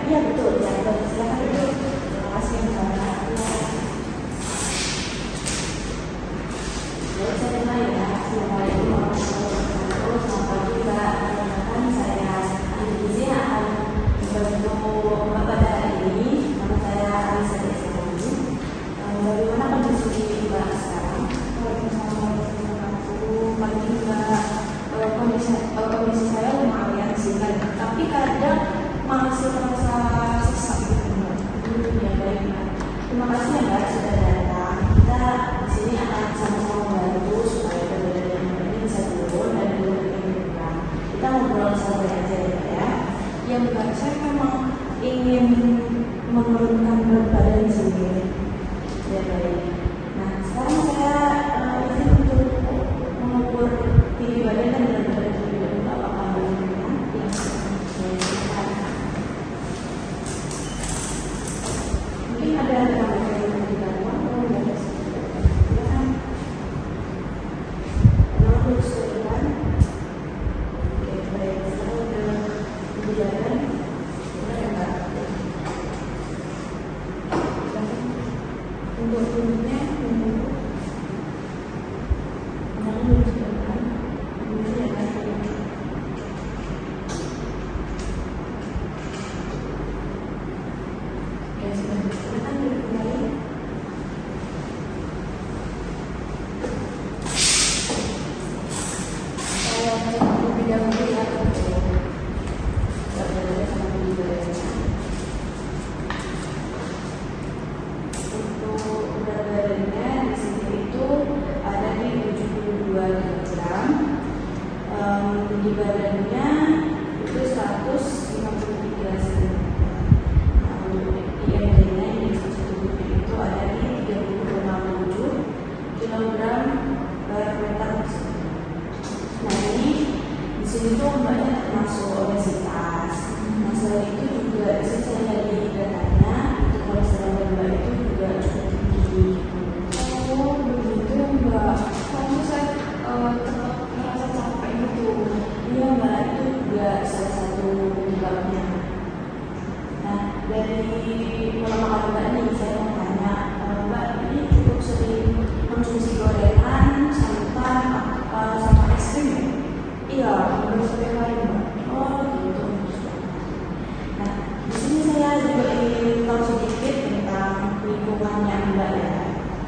Iya betul, ya. Silakan Ibu. Terima kasih Mbak. Baik, saya mulai ya. Assalamualaikum warahmatullahi wabarakatuh. Selamat pagi Mbak. Perkenalkan saya ahli gizi yang akan membantu Bapak hari ini. Nama saya Alisa Desani. Bagaimana kondisi Mbak sekarang? Pagi Mbak. Kondisi saya lumayan sih kan, tapi kadang masih terasa sesak gitu Mbak. Ya baik Mbak. Terima kasih ya Mbak sudah datang. Kita di sini akan sama-sama membantu supaya berat badan ini bisa turun dan lebih berkurang. Kita ngobrol santai aja ya Mbak ya. Ya Mbak, saya memang ingin menurunkan berat badan sendiri. Ya baik. Nah sekarang saya izin untuk mengukur tinggi badan dan berat badan sendiri. Apakah boleh nanti? Mungkin ada tambahan yang mau dibangun atau ada silakan. Kalau terus ke depan. Oke, baik. Sekarang ke kebijakan. Untuk tunjuknya, di badannya itu 153 cm. IMD-nya indeks tubuhnya itu ada di 30,7 kg per meter persegi. Nah ini di sini tuh mbaknya termasuk obesitas. Nah selain itu juga bisa saya lihat di datanya untuk kolesterol mbak itu juga cukup tinggi. Oh begitu mbak. Kamu saya tetap merasa capek gitu. Iya mbak, itu juga salah satu penyebabnya. Nah dari pola makan mbak ini saya mau tanya, mbak ini cukup sering konsumsi gorengan, santan, sama es krim ya? Iya, menurut saya lain mbak. Oh gitu. Nah di sini saya juga ingin tahu sedikit tentang lingkungannya mbak ya,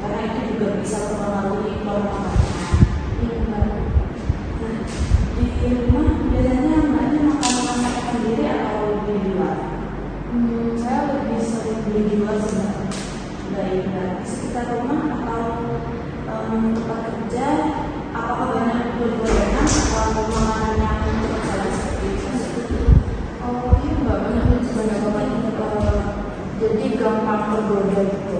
karena itu juga bisa mempengaruhi pola makan. Iya mbak. Nah di rumah biasanya mbaknya makan sendiri atau beli di luar? Saya lebih sering beli di luar sih mbak. Baik mbak, di sekitar rumah atau tempat kerja, apakah banyak gorengan atau makanan yang cepat saji seperti itu? Oh iya mbak, banyak banget. Jadi gampang tergoda gitu.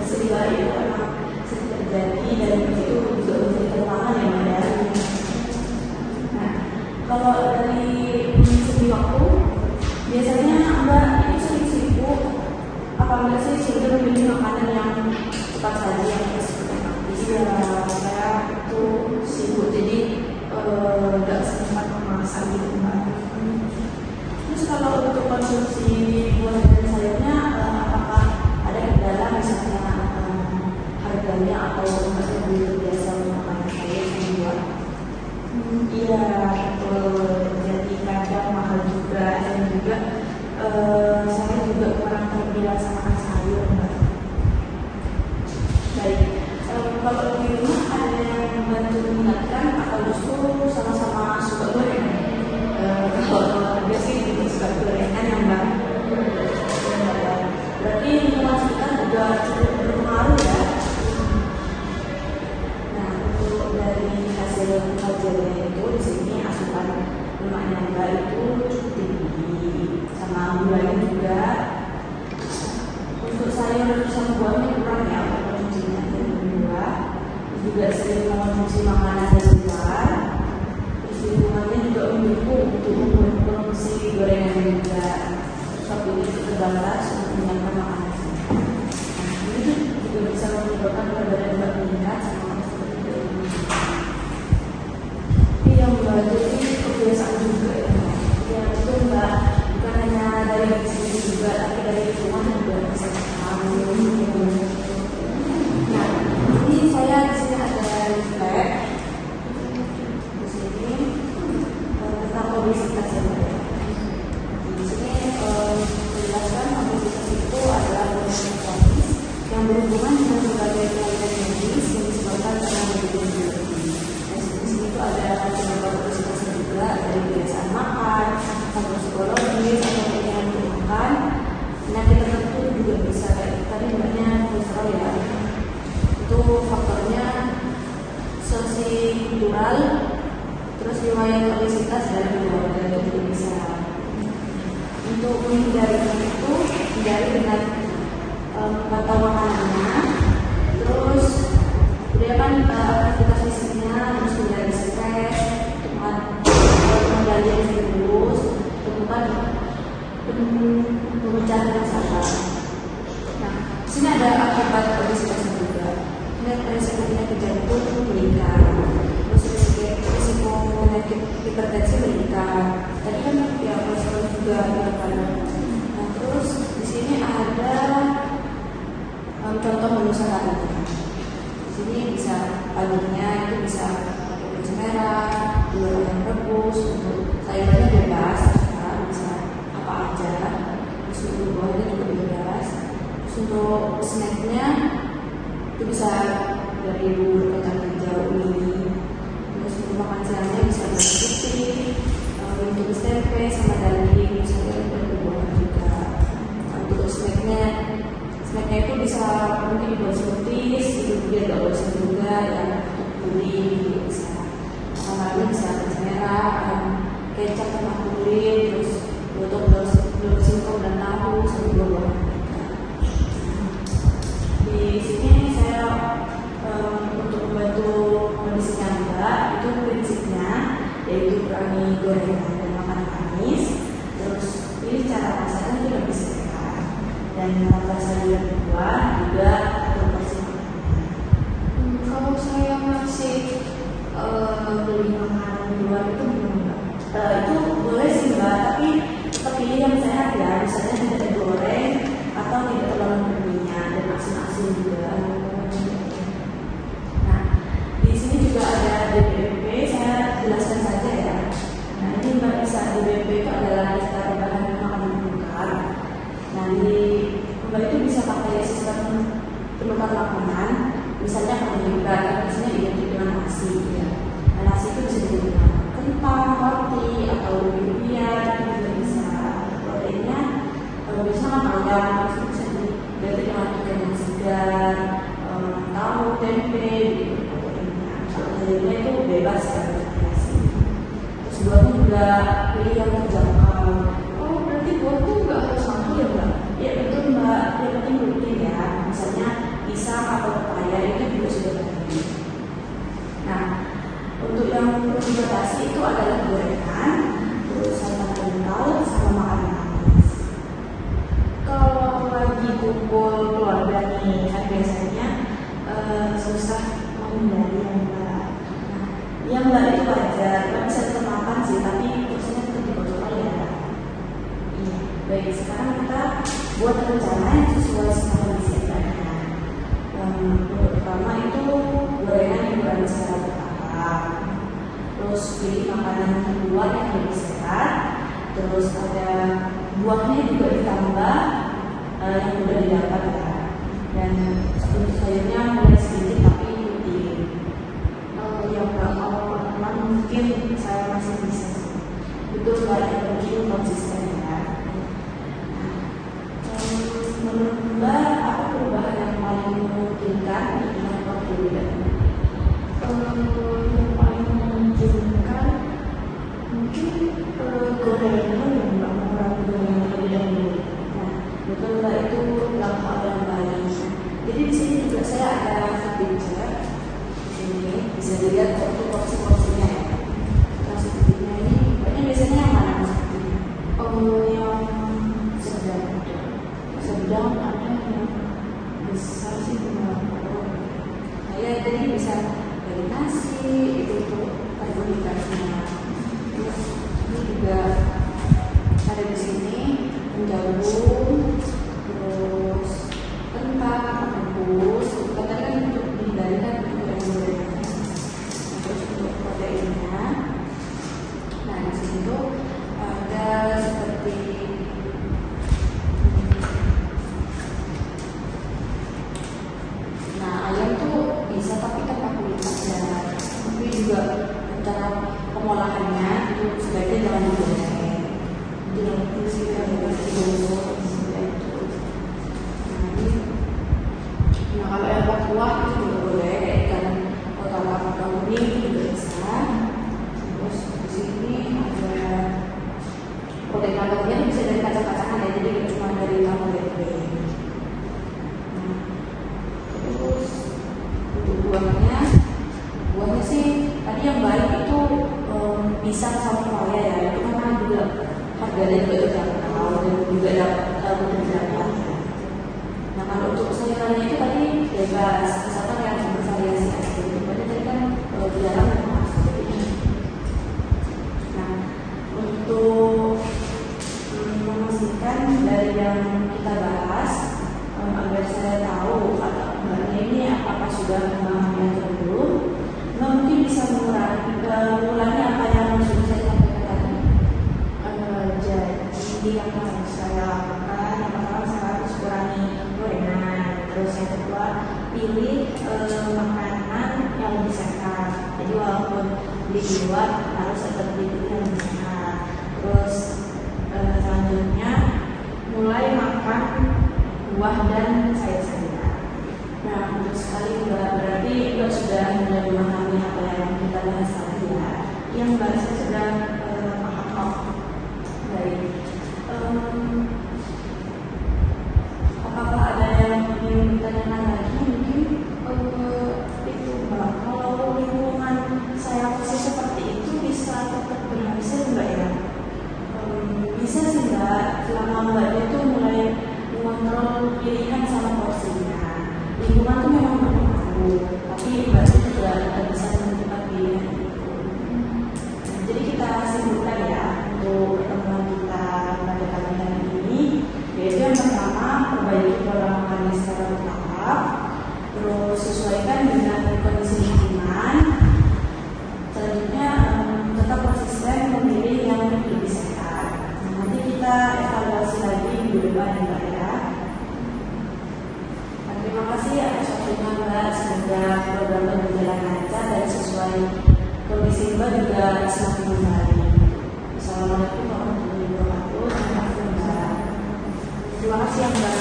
Sehingga itu memang sering terjadi dan itu juga menjadi tantangan yang ada. Nah, kalau dari segi waktu, biasanya mbak itu sering sibuk, apa enggak sih sehingga memilih makanan yang cepat saji yang seperti praktis? Iya, saya itu sibuk, jadi nggak sempat memasak gitu mbak. Terus kalau untuk konsumsi buah dan sayurnya, apakah ada kendala misalnya harganya atau mbaknya belum biasa makan sayur dan buah? Iya, jadi kadang mahal juga dan juga saya juga kurang terbiasa makan sayur mbak. Baik, kalau di rumah ada yang membantu mengingatkan atau justru sama-sama suka gorengan? Kalau keluarga sih lebih suka gorengan ya mbak. Berarti lingkungan sekitar juga cukup berpengaruh ya. Nah untuk dari hasil kajiannya itu di sini asupan lemaknya mbak itu cukup tinggi, sama gulanya juga. Untuk sayur sama buahnya kurang ya konsumsinya dari buah. Juga sering mengonsumsi makanan dari luar. Terus lingkungannya juga mendukung untuk mengonsumsi gorengan juga. Tapi ini terbatas untuk menyiapkan makanan. Nah ini juga bisa menyebabkan berat badan mbak meningkat sama seperti ini. Iya mbak, jadi kebiasaan juga ya. Ya betul mbak, bukan hanya dari dari lingkungan juga bisa tahu. Nah, ini saya di sini ada leaflet di sini tentang obesitas ya. Di sini menjelaskan obesitas itu adalah penyakit kronis yang berhubungan dengan berbagai kelainan medis yang disebabkan karena berbagai biologi. Di sini itu ada penyebab obesitas juga dari kebiasaan makan, faktor psikologis, atau yang makan. Penyakit tertentu juga bisa kayak tadi namanya kolesterol ya. Itu faktornya sosikultural, terus riwayat obesitas dari keluarga itu juga bisa. Untuk menghindari itu, hindari dengan tahu makanannya, terus kemudian aktivitas fisiknya, terus hindari stres, mengendali yang serius, temukan pemecahan masalah. Nah, sini ada akibat obesitas juga. Resiko penyakit jantung meningkat, terus risiko penyakit hipertensi meningkat. Tadi kan ya kolesterol juga ada. Nah, terus di sini ada contoh menu sehari. Di sini bisa paginya itu bisa pakai biji merah, telur ayam rebus, untuk sayurnya bebas, bisa apa aja. Terus untuk buahnya juga bebas. Terus untuk snacknya itu bisa dari bubur kacang hijau ini. Terus untuk makan siangnya bisa nasi putih, untuk tempe sama daging, misalnya dan buah juga. Untuk snacknya itu bisa mungkin dibuat smoothies, itu dia gak bosan juga ya, puding bisa. Makanannya bisa nasi merah, kecap sama kulit, terus telur singkong dan tahu sama buah. Di sini saya untuk membantu kondisinya Mbak, itu prinsipnya yaitu kurangi gorengan dan makanan manis. Terus ini cara masaknya itu lebih sehat dan tambah sayur dan buah juga proporsi makanannya. Kalau saya masih beli makanan di luar itu gimana? Itu boleh sih Mbak, tapi tetap pilih yang sehat ya, misalnya tidak digoreng atau tidak terlalu berminyak dan asin-asin juga. Nah, di sini juga ada DBP, saya jelaskan saja ya. Nah, ini Mbak bisa DBP itu adalah daftar bahan makanan penukar. Nah, Mbak itu bisa pakai sistem penukar makanan, misalnya karbohidrat, misalnya identik dengan nasi ya. Nah, nasi itu bisa digunakan kentang, roti, atau lumpia, itu juga bisa. Proteinnya biasanya ayam, terus bisa diganti dengan ikan yang segar, tahu, tempe, gitu proteinnya. Kalau sayurnya itu bebas ya, variasi. Terus buahnya juga pilih yang terjangkau. Oh, berarti buah tuh nggak harus satu ya Mbak? Ya betul Mbak, yang penting rutin ya. Misalnya pisang atau pepaya itu juga sudah tadi. Nah, untuk yang perlu dibatasi itu adalah gorengan, terus santan kental, sama makanan manis. Kalau lagi kumpul keluarga nih, kan biasanya susah menghindari yang Mbak. Nah, yang Mbak itu wajar, Mbak bisa tetap makan sih, tapi porsinya tetap dikontrol ya. Iya, baik. Sekarang kita buat rencana yang sesuai sama kondisi badan. Untuk pertama itu gorengan yang dikurangi secara bertahap. Terus pilih makanan yang luar yang lebih sehat. Terus ada buahnya juga ditambah yang mudah didapat ya. Dan untuk sayurnya mulai sedikit tapi rutin. Yang kalau teman mungkin saya masih bisa sih. Itu yang penting konsisten ya. Menurut Mbak, apa perubahan yang paling memungkinkan dengan waktu beda? Yang paling memungkinkan mungkin gorengan yang Mbak mengurangi gorengan terlebih dahulu. Nah, betul Mbak, itu langkah yang baik. Jadi di sini juga saya ada food chart. Ini bisa dilihat porsi-porsinya ya. Nasi putihnya ini, Mbaknya biasanya yang mana nasi putihnya? susu seperti itu. Nah kalau yang kuah itu juga boleh, ikan kakak kuning juga bisa. Terus di sini ada protein nuggetnya bisa dari kacang-kacangan ya, jadi nggak cuma dari karbohidrat. Terus untuk buahnya sih tadi yang baik itu pisang sama pepaya ya, itu karena juga harganya juga terjangkau dan juga dapat berdapat. Nah kalau untuk sayurannya itu tadi bebas, misalkan yang bervariasi aja. Padahal tadi kan jarang masuk. Nah untuk memastikan dari yang kita bahas agar saya tahu atau mbaknya ini apakah sudah memahami atau belum, mbak mungkin bisa mengulangi apa yang sudah saya sampaikan tadi. Jadi yang harus saya lakukan, yang pertama saya harus kurangi gorengan, terus yang kedua pilih makanan yang lebih sehat. Jadi walaupun di luar harus tetap pilih yang lebih sehat. Terus selanjutnya mulai makan buah dan sayur-sayuran. Nah, untuk sekali Mbak, berarti Mbak sudah mulai memahami apa yang kita bahas tadi ya. Yang bahasa sudah paham. Baik. Apakah ada yang ingin ditanyakan lagi? Mungkin itu Mbak. Kalau lingkungan saya masih seperti itu bisa tetap berhasil Mbak ya? Bisa sih Mbak, selama Mbaknya itu mulai mengontrol pilihan sama porsinya. Lingkungan itu memang berpengaruh, tapi Mbak juga bisa menentukan pilihan itu. Jadi kita simpulkan ya untuk pertemuan kita pada kali ini, yaitu yang pertama perbaiki pola makan secara bertahap, terus sesuaikan dengan kondisi lingkungan. Selanjutnya tetap konsisten memilih yang lebih sehat. Nanti kita evaluasi lagi minggu depan Mbak ya. Terima kasih atas waktunya Mbak. Semoga programnya berjalan lancar dan sesuai kondisi Mbak juga semakin membaik. Assalamualaikum warahmatullahi wabarakatuh. Terima kasih ya Mbak.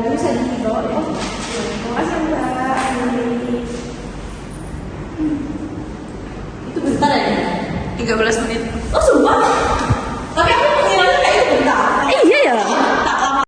Bisa dibawa ya. Terima kasih Mbak. Itu bentar ya. 13 menit. Oh sumpah.